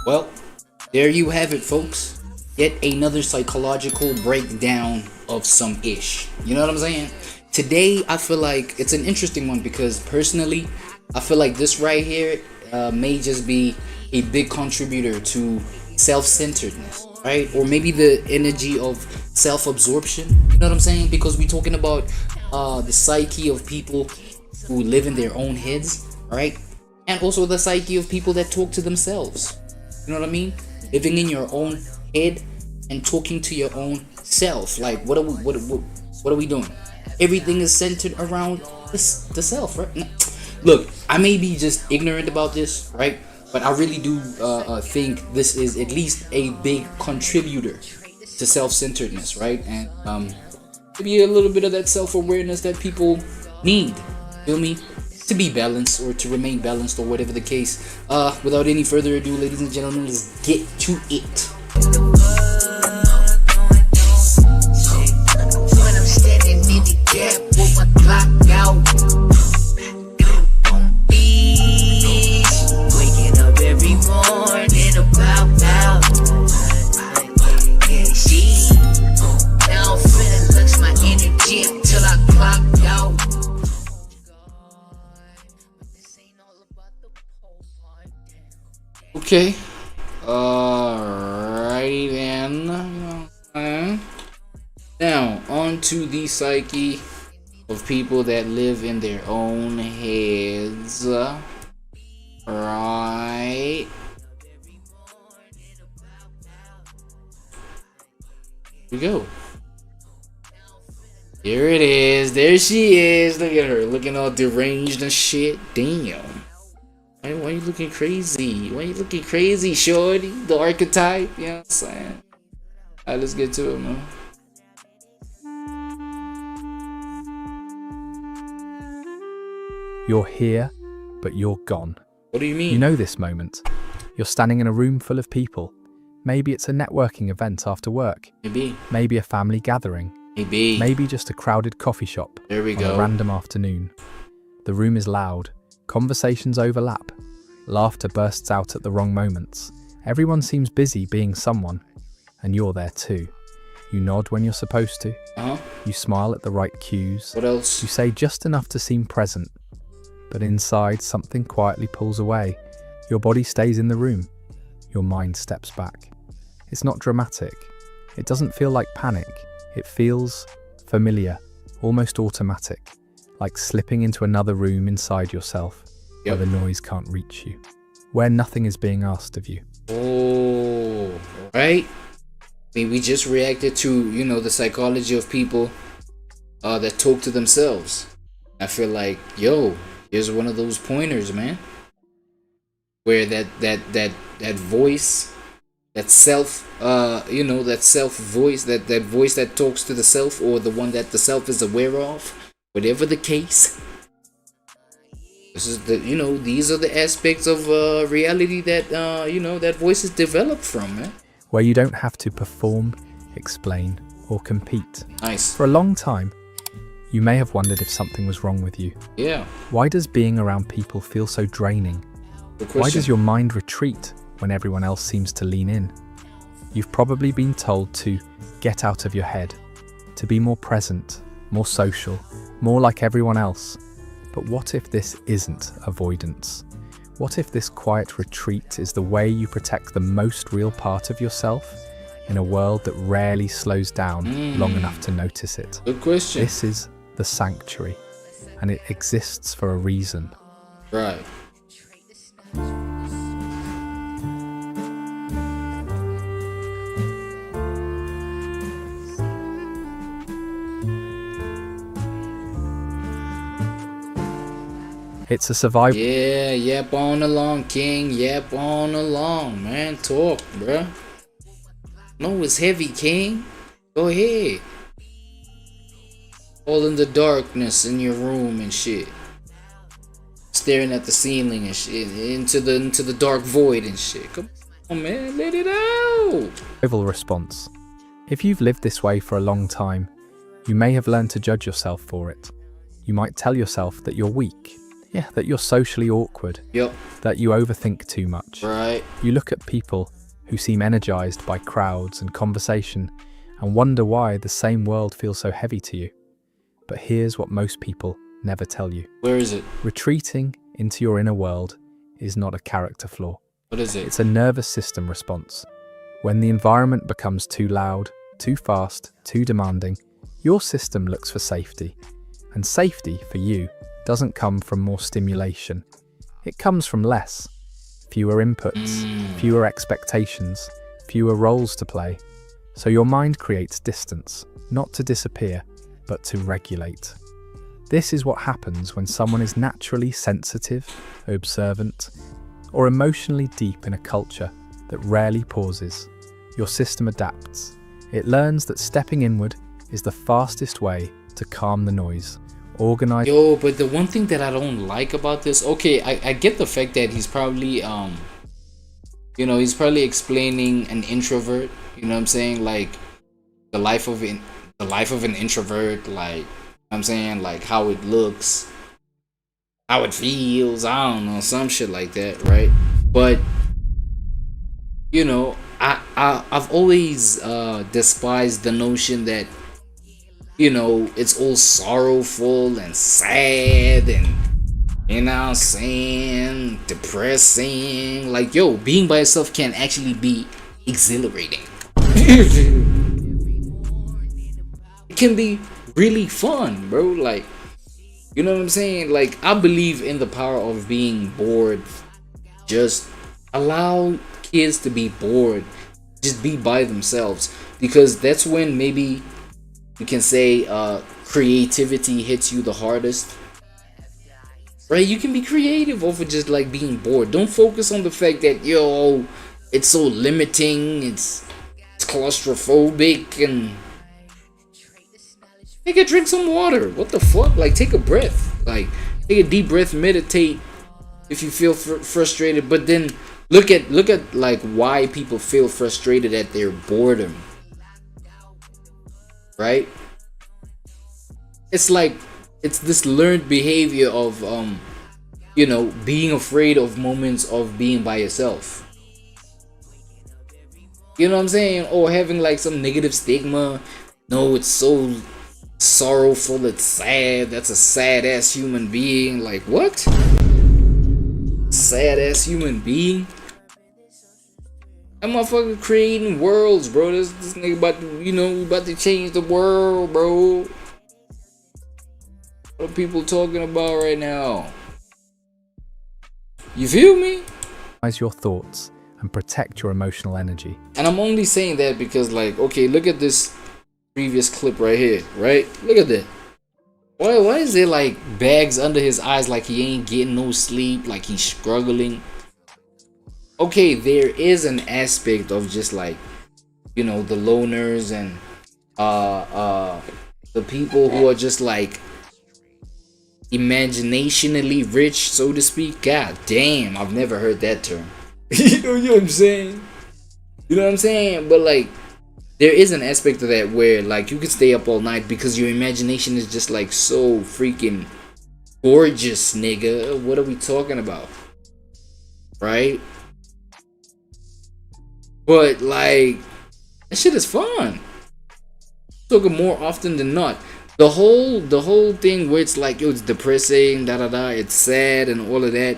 Well, there you have it, folks. Yet another psychological breakdown of some ish. You know what I'm saying? Today, I feel like it's an interesting one because personally, I feel like this right here may just be a big contributor to self-centeredness, right? Or maybe the energy of self-absorption. You know what I'm saying? Because we're talking about the psyche of people who live in their own heads, right? And also the psyche of people that talk to themselves. You know what I mean? Living in your own head and talking to your own self. Like, what are we doing? Everything is centered around the self, right? No. Look, I may be just ignorant about this, right? But I really do think this is at least a big contributor to self-centeredness, right? And maybe a little bit of that self-awareness that people need, feel me? To be balanced or to remain balanced or whatever the case. Without any further ado, ladies and gentlemen, let's get to it. When I'm standing in the gap with my clock out, on beach, waking up every morning about yeah, she now I'm finna lux my energy until I clock out. Okay. Alrighty then. Now, on to the psyche of people that live in their own heads. Right. Here we go. Here it is. There she is. Look at her. Looking all deranged and shit. Damn. Why you looking crazy? Why you looking crazy, shorty? The archetype, you know what I'm saying? Alright, let's get to it, man. You're here, but you're gone. What do you mean? You know this moment. You're standing in a room full of people. Maybe it's a networking event after work. Maybe. Maybe a family gathering. Maybe. Maybe just a crowded coffee shop. There we on go. a random afternoon. The room is loud. Conversations overlap. Laughter bursts out at the wrong moments. Everyone seems busy being someone, and you're there too. You nod when you're supposed to. You smile at the right cues. What else? You say just enough to seem present. But inside, something quietly pulls away. Your body stays in the room. Your mind steps back. It's not dramatic. It doesn't feel like panic. It feels familiar, almost automatic, like slipping into another room inside yourself. Yep. Where the noise can't reach you, where nothing is being asked of you. Oh, right. I mean, we just reacted to, you know, the psychology of people that talk to themselves. I feel like, yo, here's one of those pointers, man, where that voice, that self, you know, that self voice, that voice that talks to the self, or the one that the self is aware of, whatever the case. This is the, you know, these are the aspects of reality that, you know, that voice is developed from, man. Where you don't have to perform, explain, or compete. Nice. For a long time, you may have wondered if something was wrong with you. Yeah. Why does being around people feel so draining? Good question. Why does your mind retreat when everyone else seems to lean in? You've probably been told to get out of your head, to be more present, more social, more like everyone else. But what if this isn't avoidance? What if this quiet retreat is the way you protect the most real part of yourself in a world that rarely slows down long enough to notice it? Good question. This is the sanctuary, and it exists for a reason. Right. It's a survival. Yeah, yep on along, King. Yep on along, man. Talk, bruh. No, it's heavy, King. Go ahead. All in the darkness in your room and shit. Staring at the ceiling and shit. Into the dark void and shit. Come on, man. Let it out. Survival response. If you've lived this way for a long time, you may have learned to judge yourself for it. You might tell yourself that you're weak, Yeah, that you're socially awkward. Yep. That you overthink too much. Right. You look at people who seem energized by crowds and conversation and wonder why the same world feels so heavy to you. But here's what most people never tell you. Where is it? Retreating into your inner world is not a character flaw. What is it? It's a nervous system response. When the environment becomes too loud, too fast, too demanding, your system looks for safety. And safety, for you, doesn't come from more stimulation. It comes from less. Fewer inputs, fewer expectations, fewer roles to play. So your mind creates distance, not to disappear, but to regulate. This is what happens when someone is naturally sensitive, observant, or emotionally deep in a culture that rarely pauses. Your system adapts. It learns that stepping inward is the fastest way to calm the noise. Organize. Yo, but the one thing that I don't like about this, okay, I get the fact that he's probably he's probably explaining an introvert, you know what I'm saying, like the life of an introvert, like, I'm saying, like how it looks, how it feels, I don't know, some shit like that, right? But you know, I've always despised the notion that, you know, it's all sorrowful and sad and, you know what I'm saying, depressing. Like, yo, being by yourself can actually be exhilarating. It can be really fun, bro. Like, you know what I'm saying? Like, I believe in the power of being bored. Just allow kids to be bored. Just be by themselves. Because that's when maybe you can say creativity hits you the hardest. Right? You can be creative over just like being bored. Don't focus on the fact that, yo, it's so limiting, it's claustrophobic, and nigga, drink some water. What the fuck? Like, take a breath. Like, take a deep breath, meditate if you feel frustrated. But then look at like why people feel frustrated at their boredom. Right? It's like, it's this learned behavior of you know, being afraid of moments of being by yourself. You know what I'm saying? Or having like some negative stigma. No, it's so sorrowful, it's sad, that's a sad ass human being. Like, what? Sad ass human being? That motherfucker creating worlds, bro. This nigga about to, you know, about to change the world, bro. What are people talking about right now? You feel me? Organize your thoughts and protect your emotional energy. And I'm only saying that because, like, okay, look at this previous clip right here, right? Look at that. Why is there like bags under his eyes, like he ain't getting no sleep, like he's struggling? Okay, there is an aspect of just like, you know, the loners and the people who are just like imaginationally rich, so to speak. God damn, I've never heard that term. You know what I'm saying? You know what I'm saying? But like, there is an aspect of that where like you can stay up all night because your imagination is just like so freaking gorgeous, nigga. What are we talking about? Right? But like, that shit is fun. Talking more often than not. The whole thing where it's like, yo, it's depressing, it's sad and all of that.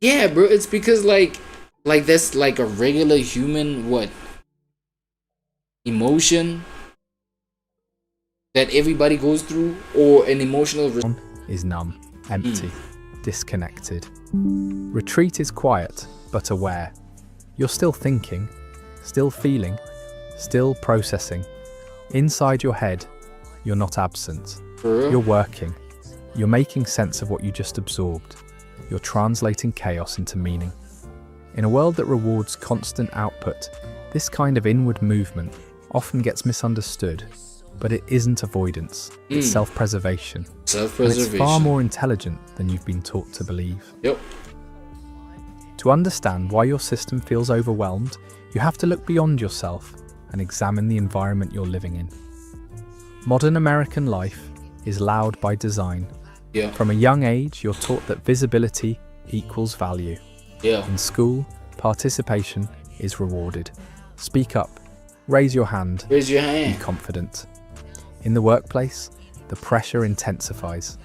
Yeah, bro, it's because like that's like a regular human emotion that everybody goes through, or an emotional is numb, empty, disconnected. Retreat is quiet but aware. You're still thinking, still feeling, still processing. Inside your head, you're not absent. You're working. You're making sense of what you just absorbed. You're translating chaos into meaning. In a world that rewards constant output, this kind of inward movement often gets misunderstood, but it isn't avoidance. It's self-preservation. Self-preservation. And it's far more intelligent than you've been taught to believe. Yep. To understand why your system feels overwhelmed, you have to look beyond yourself and examine the environment you're living in. Modern American life is loud by design. Yeah. From a young age, you're taught that visibility equals value. Yeah. In school, participation is rewarded. Speak up, raise your hand, Raise your be hand. confident. In the workplace, the pressure intensifies.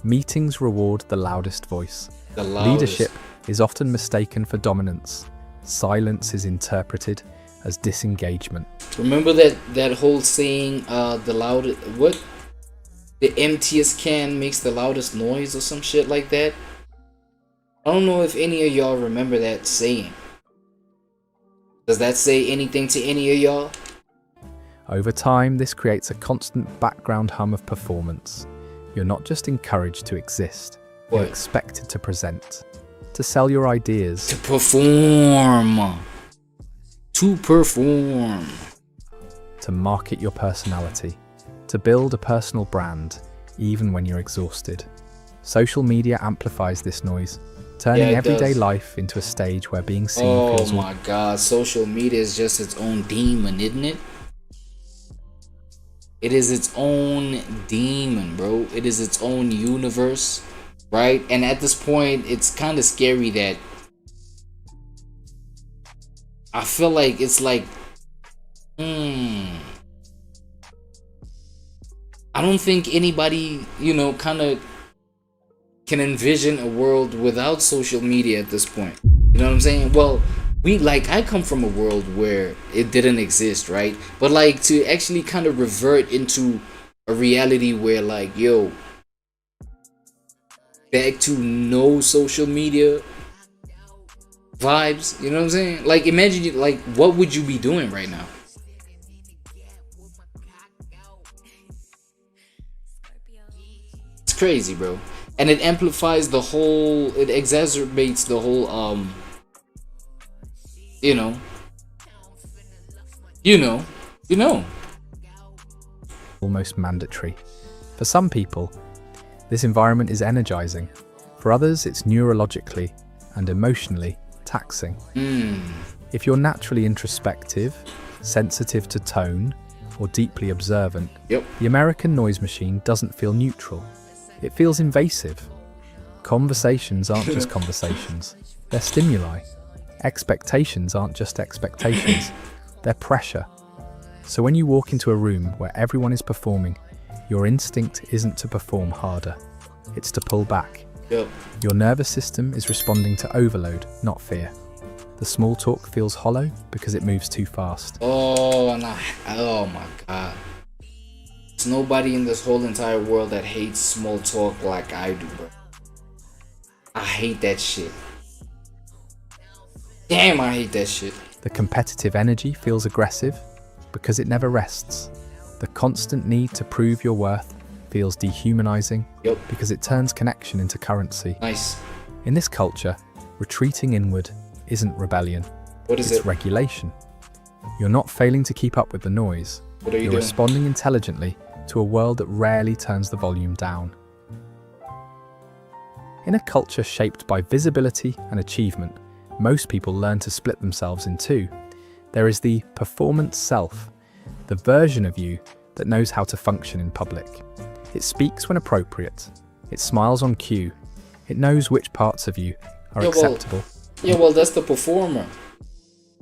Meetings reward the loudest voice. The loudest. Leadership is often mistaken for dominance. Silence is interpreted as disengagement. Remember that whole saying, the loudest, what? The emptiest can makes the loudest noise or some shit like that. I don't know if any of y'all remember that saying. Does that say anything to any of y'all? Over time, this creates a constant background hum of performance. You're not just encouraged to exist, you're What? expected to present, to sell your ideas, To perform. To perform. to market your personality, to build a personal brand, even when you're exhausted. Social media amplifies this noise, turning Yeah, it everyday does. life into a stage where being seen Oh feels my god, social media is just its own demon, isn't it? It is its own demon, bro. It is its own universe, right? And at this point, it's kind of scary that I feel like it's like, I don't think anybody, kind of can envision a world without social media at this point. You know what I'm saying? Well, I come from a world where it didn't exist, right? But like to actually kind of revert into a reality where like, yo, back to no social media vibes, you know what I'm saying? Like imagine what would you be doing right now? It's crazy, bro. And it amplifies it exacerbates the whole you know almost mandatory. For some people, this environment is energizing. For others, it's neurologically and emotionally taxing. If you're naturally introspective, sensitive to tone, or deeply observant, Yep. the American noise machine doesn't feel neutral. It feels invasive. Conversations aren't just conversations, they're stimuli. Expectations aren't just expectations, they're pressure. So when you walk into a room where everyone is performing, your instinct isn't to perform harder, it's to pull back. Yep. Your nervous system is responding to overload, not fear. The small talk feels hollow because it moves too fast. Oh my god. There's nobody in this whole entire world that hates small talk like I do, bro. I hate that shit. Damn, I hate that shit. The competitive energy feels aggressive because it never rests. The constant need to prove your worth feels dehumanizing Yep. because it turns connection into currency. Nice. In this culture, retreating inward isn't rebellion, What is it's it? regulation. You're not failing to keep up with the noise. What are you You're doing? responding intelligently to a world that rarely turns the volume down. In a culture shaped by visibility and achievement, most people learn to split themselves in two. There is the performance self, the version of you that knows how to function in public. It speaks when appropriate. It smiles on cue. It knows which parts of you are acceptable. Well, that's the performer.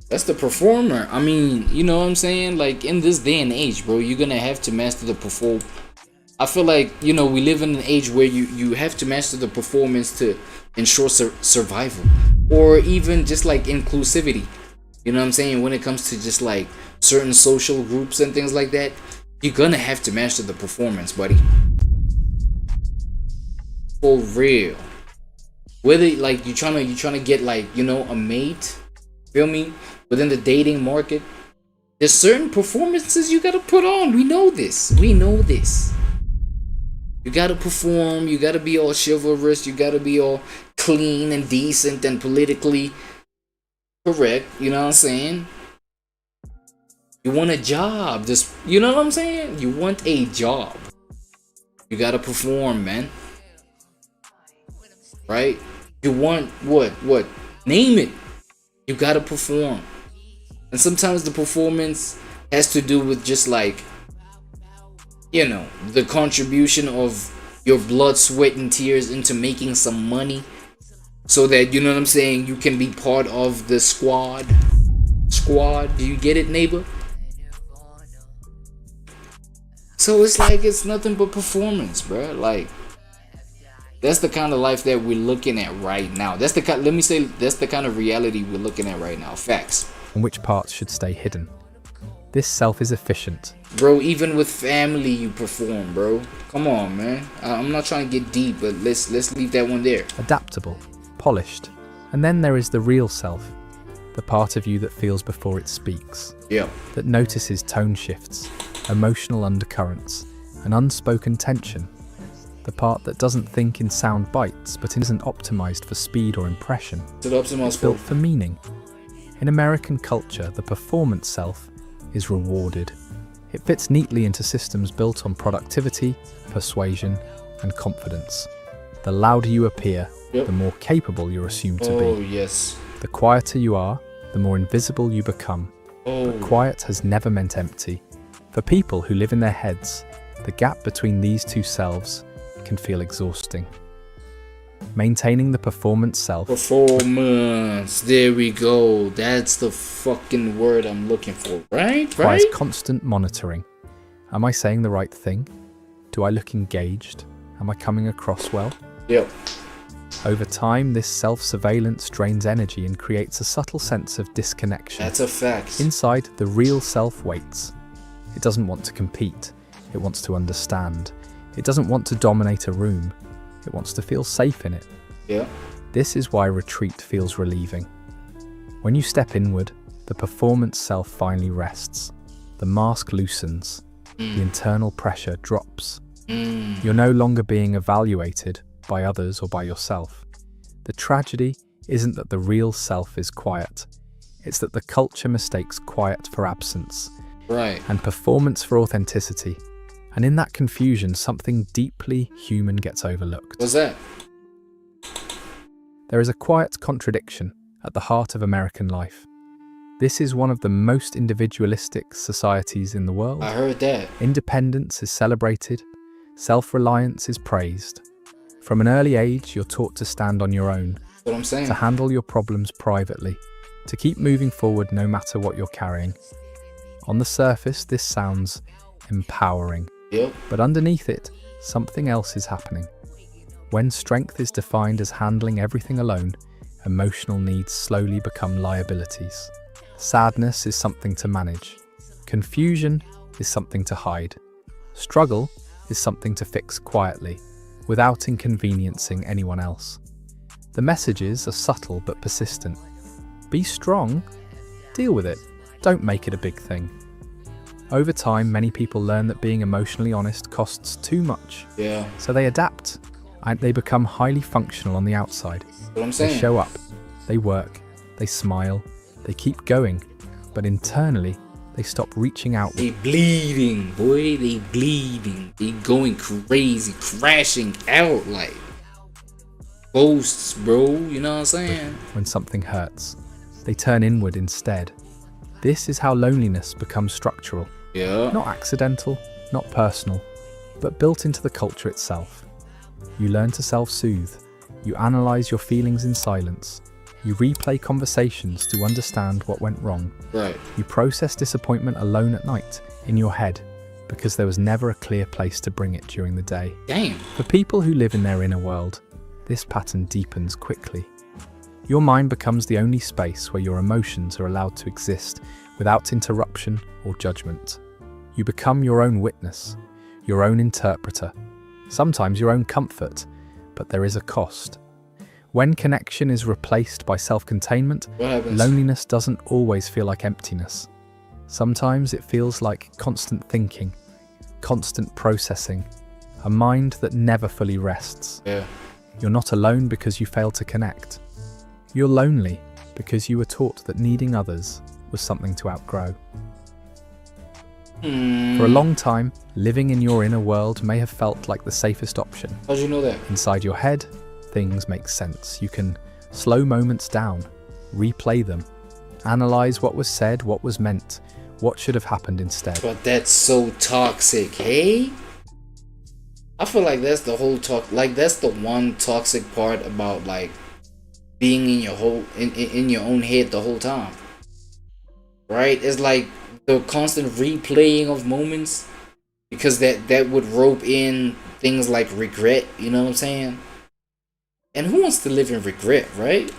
That's the performer. I mean, you know what I'm saying? Like, in this day and age, bro, you're gonna have to master the perform. I feel like, we live in an age where you have to master the performance to ensure survival. Or even just, like, inclusivity. You know what I'm saying? When it comes to just, like, certain social groups and things like that, you're gonna have to master the performance, buddy. For real. Whether, like, you're trying to get, like, a mate, feel me? Within the dating market, there's certain performances you gotta put on. We know this. You gotta perform, you gotta be all chivalrous, you gotta be all clean and decent and politically correct, you know what I'm saying? You want a job, you know what I'm saying? You want a job. You gotta perform, man. Right? You want what? Name it. You gotta perform. And sometimes the performance has to do with just like, the contribution of your blood, sweat, and tears into making some money so that, you know what I'm saying, you can be part of the squad. Do you get it, neighbor? So it's like it's nothing but performance, bro. Like, that's the kind of life that we're looking at right now. That's the kind, let me say, that's the kind of reality we're looking at right now. Facts. And which parts should stay hidden. This self is efficient. Bro, even with family you perform, bro. Come on, man. I'm not trying to get deep, but let's leave that one there. Adaptable, polished. And then there is the real self. The part of you that feels before it speaks. Yeah. That notices tone shifts, emotional undercurrents, and unspoken tension. The part that doesn't think in sound bites, but isn't optimized for speed or impression. It's built for meaning. In American culture, the performance self is rewarded. It fits neatly into systems built on productivity, persuasion, and confidence. The louder you appear, the more capable you're assumed to be. Oh, yes. The quieter you are, the more invisible you become. But quiet has never meant empty. For people who live in their heads, the gap between these two selves can feel exhausting. Maintaining the performance self. Performance. There we go. That's the fucking word I'm looking for. Right? Requires constant monitoring. Am I saying the right thing? Do I look engaged? Am I coming across well? Yep. Over time, this self-surveillance drains energy and creates a subtle sense of disconnection. That's a fact. Inside, the real self waits. It doesn't want to compete. It wants to understand. It doesn't want to dominate a room. It wants to feel safe in it. Yeah. This is why retreat feels relieving. When you step inward, the performance self finally rests. The mask loosens. The internal pressure drops. You're no longer being evaluated by others or by yourself. The tragedy isn't that the real self is quiet. It's that the culture mistakes quiet for absence. Right. And performance for authenticity. And in that confusion, something deeply human gets overlooked. What's that? There is a quiet contradiction at the heart of American life. This is one of the most individualistic societies in the world. I heard that. Independence is celebrated. Self-reliance is praised. From an early age, you're taught to stand on your own. That's what I'm saying. To handle your problems privately. To keep moving forward no matter what you're carrying. On the surface, this sounds empowering. Yep. But underneath it, something else is happening. When strength is defined as handling everything alone, emotional needs slowly become liabilities. Sadness is something to manage. Confusion is something to hide. Struggle is something to fix quietly, without inconveniencing anyone else. The messages are subtle but persistent. Be strong, deal with it, don't make it a big thing. Over time, many people learn that being emotionally honest costs too much. Yeah. So they adapt, and they become highly functional on the outside. That's what I'm saying. They show up, they work, they smile, they keep going, but internally, they stop reaching out. They bleeding, boy, they bleeding. They going crazy, crashing out like ghosts, bro, you know what I'm saying? When something hurts, they turn inward instead. This is how loneliness becomes structural. Yeah. Not accidental, not personal, but built into the culture itself. You learn to self-soothe. You analyze your feelings in silence. You replay conversations to understand what went wrong. Right. You process disappointment alone at night, in your head, because there was never a clear place to bring it during the day. Damn. For people who live in their inner world, this pattern deepens quickly. Your mind becomes the only space where your emotions are allowed to exist without interruption or judgment. You become your own witness, your own interpreter, sometimes your own comfort, but there is a cost. When connection is replaced by self-containment, loneliness doesn't always feel like emptiness. Sometimes it feels like constant thinking, constant processing, a mind that never fully rests. Yeah. You're not alone because you failed to connect. You're lonely because you were taught that needing others was something to outgrow. For a long time, living in your inner world may have felt like the safest option. How'd you know that? Inside your head, things make sense. You can slow moments down, replay them, analyze what was said, what was meant, what should have happened instead. But that's so toxic, hey? I feel like that's the whole talk. Like that's the one toxic part about like being in your whole in your own head the whole time. Right? It's like the constant replaying of moments, because that would rope in things like regret. You know what I'm saying? And who wants to live in regret, right?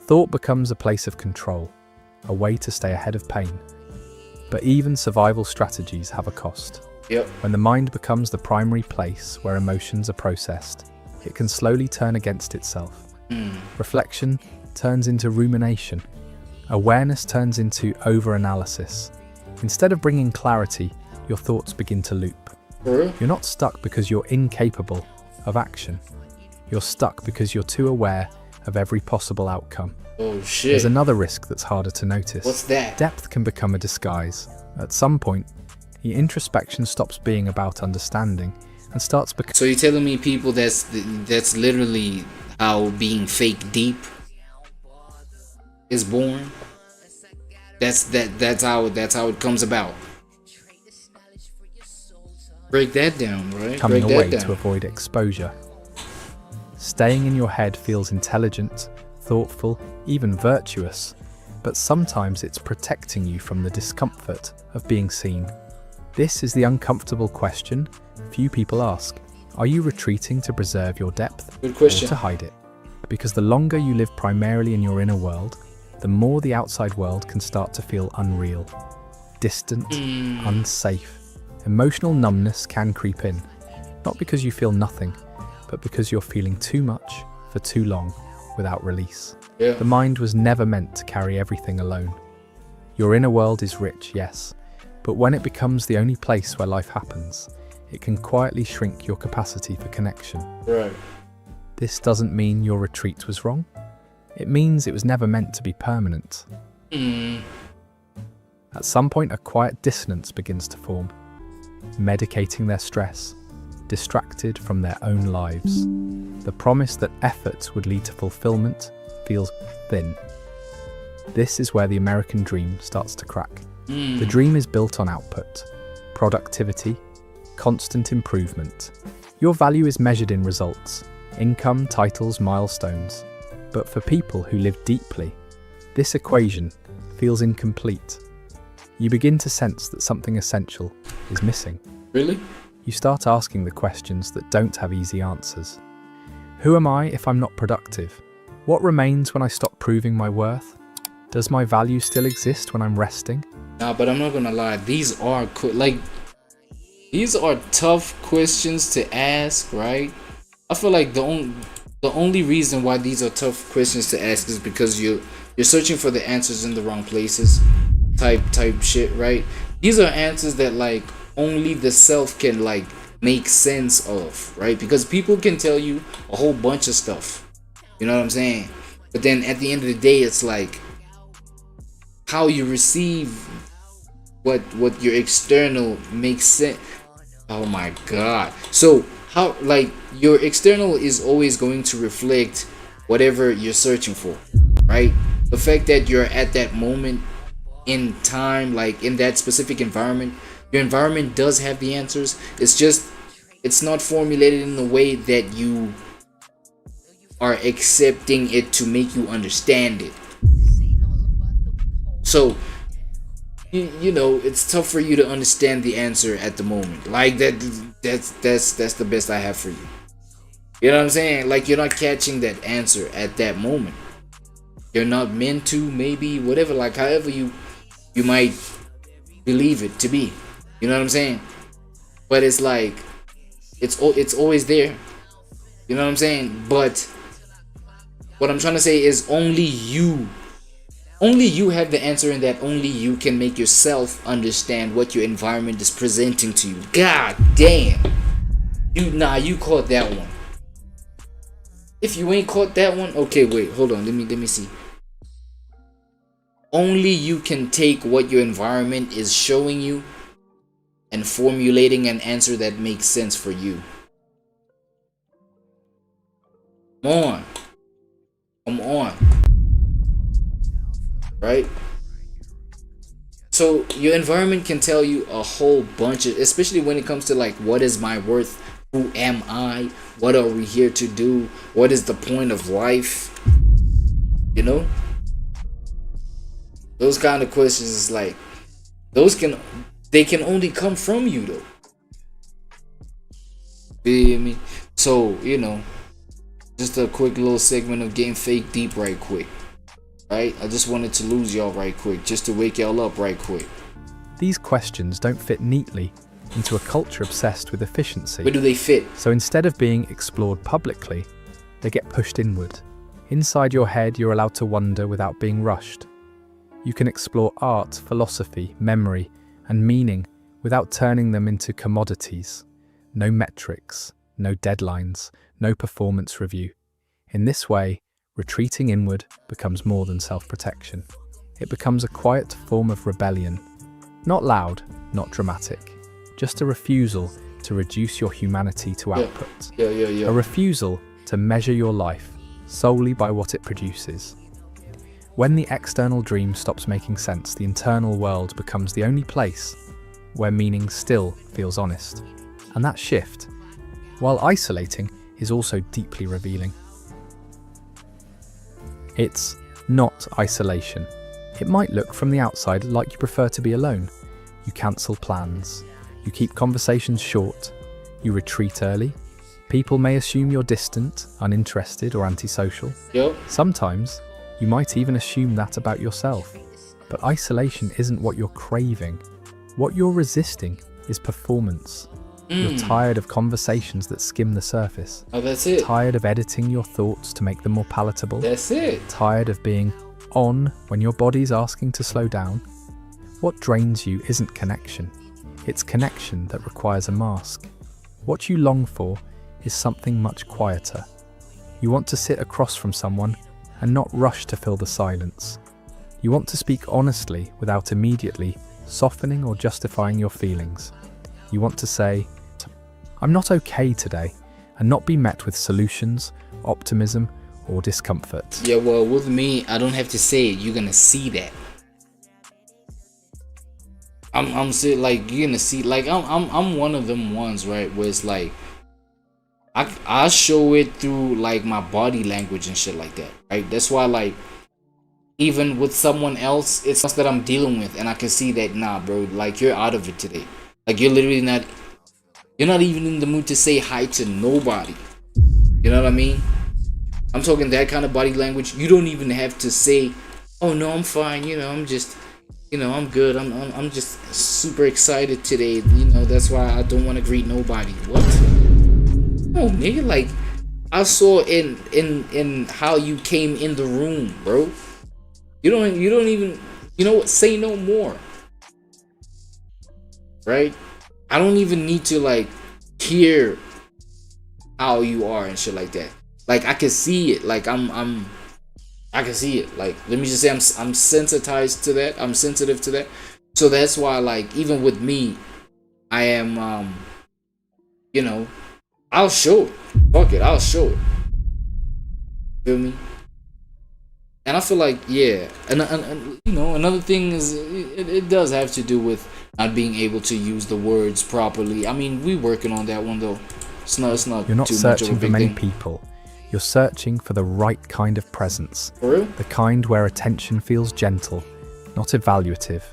Thought becomes a place of control, a way to stay ahead of pain. But even survival strategies have a cost. Yep. When the mind becomes the primary place where emotions are processed, it can slowly turn against itself. Reflection turns into rumination. Awareness turns into over-analysis. Instead of bringing clarity, your thoughts begin to loop. You're not stuck because you're incapable of action. You're stuck because you're too aware of every possible outcome. Oh shit. There's another risk that's harder to notice. What's that? Depth can become a disguise. At some point, your introspection stops being about understanding and starts becoming... So you're telling me, people, that's literally how being fake deep is born? That's how it comes about. Break that down, right? coming Break away that down. to avoid exposure. Staying in your head feels intelligent, thoughtful, even virtuous, but sometimes it's protecting you from the discomfort of being seen. This is the uncomfortable question few people ask. Are you retreating to preserve your depth, Good question. or to hide it? Because the longer you live primarily in your inner world, the more the outside world can start to feel unreal, distant, unsafe. Emotional numbness can creep in, not because you feel nothing, but because you're feeling too much for too long without release. Yeah. The mind was never meant to carry everything alone. Your inner world is rich, yes, but when it becomes the only place where life happens, it can quietly shrink your capacity for connection. Right. This doesn't mean your retreat was wrong. It means it was never meant to be permanent. At some point, a quiet dissonance begins to form, medicating their stress, distracted from their own lives. The promise that effort would lead to fulfillment feels thin. This is where the American dream starts to crack. The dream is built on output, productivity, constant improvement. Your value is measured in results, income, titles, milestones. But for people who live deeply, this equation feels incomplete. You begin to sense that something essential is missing. Really? You start asking the questions that don't have easy answers. Who am I if I'm not productive? What remains when I stop proving my worth? Does my value still exist when I'm resting? Nah, but I'm not gonna lie. These are these are tough questions to ask, right? I feel like the only reason why these are tough questions to ask is because you're searching for the answers in the wrong places, type shit, right? These are answers that like only the self can like make sense of, right? Because people can tell you a whole bunch of stuff, you know what I'm saying? But then at the end of the day, it's like how you receive what your external makes sense. Oh my god. So how, like, your external is always going to reflect whatever you're searching for, right? The fact that you're at that moment in time, like in that specific environment, your environment does have the answers. It's just, it's not formulated in the way that you are accepting it to make you understand it. So you know, it's tough for you to understand the answer at the moment. Like that's the best I have for you. You know what I'm saying? Like, you're not catching that answer at that moment. You're not meant to, maybe, whatever, like however you might believe it to be. You know what I'm saying? But it's like it's always there. You know what I'm saying? But what I'm trying to say is only you have the answer, and that only you can make yourself understand what your environment is presenting to you. God damn. You caught that one. If you ain't caught that one, okay, wait, hold on, let me see. Only you can take what your environment is showing you and formulating an answer that makes sense for you. Come on. Right? So your environment can tell you a whole bunch of, especially when it comes to like, what is my worth, Who am I? What are we here to do? What is the point of life? You know? Those kind of questions is like, they can only come from you though. Feel me? So, you know, just a quick little segment of Getting Fake Deep right quick. Right? I just wanted to lose y'all right quick, just to wake y'all up right quick. These questions don't fit neatly into a culture obsessed with efficiency. Where do they fit? So instead of being explored publicly, they get pushed inward. Inside your head, you're allowed to wonder without being rushed. You can explore art, philosophy, memory, and meaning without turning them into commodities. No metrics, no deadlines, no performance review. In this way, retreating inward becomes more than self-protection. It becomes a quiet form of rebellion. Not loud, not dramatic. Just a refusal to reduce your humanity to output. A refusal to measure your life solely by what it produces. When the external dream stops making sense, the internal world becomes the only place where meaning still feels honest. And that shift, while isolating, is also deeply revealing. It's not isolation. It might look from the outside like you prefer to be alone. You cancel plans. You keep conversations short. You retreat early. People may assume you're distant, uninterested, or antisocial. Yep. Sometimes, you might even assume that about yourself. But isolation isn't what you're craving. What you're resisting is performance. You're tired of conversations that skim the surface. Oh, that's it. Tired of editing your thoughts to make them more palatable. That's it. Tired of being on when your body's asking to slow down. What drains you isn't connection. It's connection that requires a mask. What you long for is something much quieter. You want to sit across from someone and not rush to fill the silence. You want to speak honestly without immediately softening or justifying your feelings. You want to say, I'm not okay today, and not be met with solutions, optimism, or discomfort. Yeah, well, with me, I don't have to say it. You're gonna see that. I'm saying, like, you're gonna see, like, I'm one of them ones, right, where it's like, I show it through, like, my body language and shit like that, right? That's why, like, even with someone else, it's stuff that I'm dealing with, and I can see that, nah, bro, like, you're out of it today. Like, you're literally not, you're not even in the mood to say hi to nobody. You know what I mean? I'm talking that kind of body language. You don't even have to say, oh no, I'm fine, you know, I'm just, you know, I'm good, I'm just super excited today, you know, that's why I don't want to greet nobody. What? No, nigga, like, I saw in how you came in the room, bro. You don't even, you know what, say no more. Right? I don't even need to, like, hear how you are and shit like that. Like, I can see it. Like, I can see it. Like, let me just say I'm sensitized to that. I'm sensitive to that. So that's why, like, even with me, I am, you know, I'll show it. Fuck it, I'll show it. Feel me? And I feel like, yeah, and you know, another thing is it does have to do with not being able to use the words properly. I mean, we working on that one though. It's not. You're not too much of a searching for big many thing. people. You're searching for the right kind of presence. For real? The kind where attention feels gentle, not evaluative.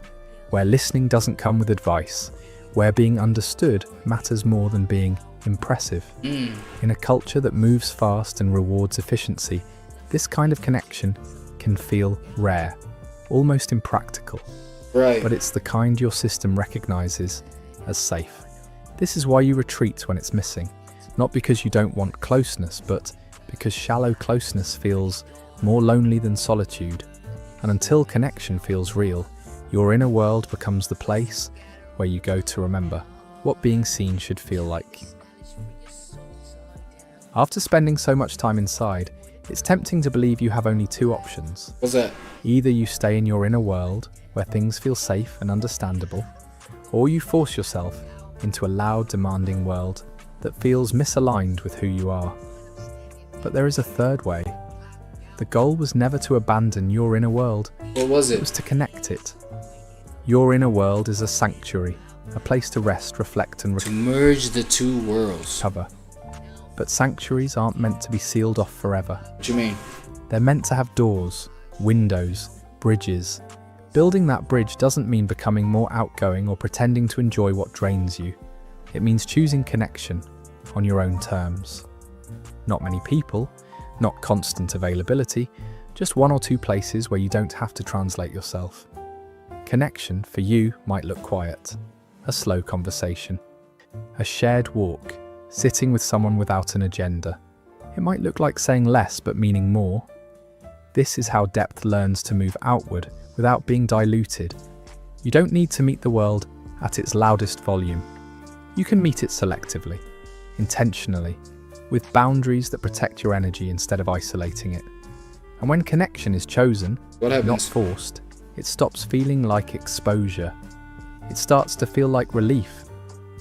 Where listening doesn't come with advice. Where being understood matters more than being impressive. In a culture that moves fast and rewards efficiency, this kind of connection can feel rare, almost impractical. Right. But it's the kind your system recognizes as safe. This is why you retreat when it's missing. Not because you don't want closeness, but because shallow closeness feels more lonely than solitude. And until connection feels real, your inner world becomes the place where you go to remember what being seen should feel like. After spending so much time inside, it's tempting to believe you have only two options. What's that? Either you stay in your inner world, where things feel safe and understandable, or you force yourself into a loud, demanding world that feels misaligned with who you are. But there is a third way. The goal was never to abandon your inner world. What was It it? was to connect it. Your inner world is a sanctuary, a place to rest, reflect and to merge the two worlds. recover. But sanctuaries aren't meant to be sealed off forever. What you mean? They're meant to have doors, windows, bridges. Building that bridge doesn't mean becoming more outgoing or pretending to enjoy what drains you. It means choosing connection on your own terms. Not many people, not constant availability, just one or two places where you don't have to translate yourself. Connection for you might look quiet, a slow conversation, a shared walk, sitting with someone without an agenda. It might look like saying less but meaning more. This is how depth learns to move outward without being diluted. You don't need to meet the world at its loudest volume. You can meet it selectively, intentionally, with boundaries that protect your energy instead of isolating it. And when connection is chosen, What happens? not forced, it stops feeling like exposure. It starts to feel like relief.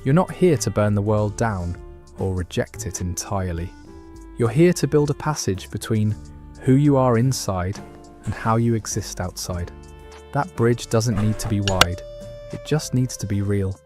You're not here to burn the world down or reject it entirely. You're here to build a passage between who you are inside and how you exist outside. That bridge doesn't need to be wide, it just needs to be real.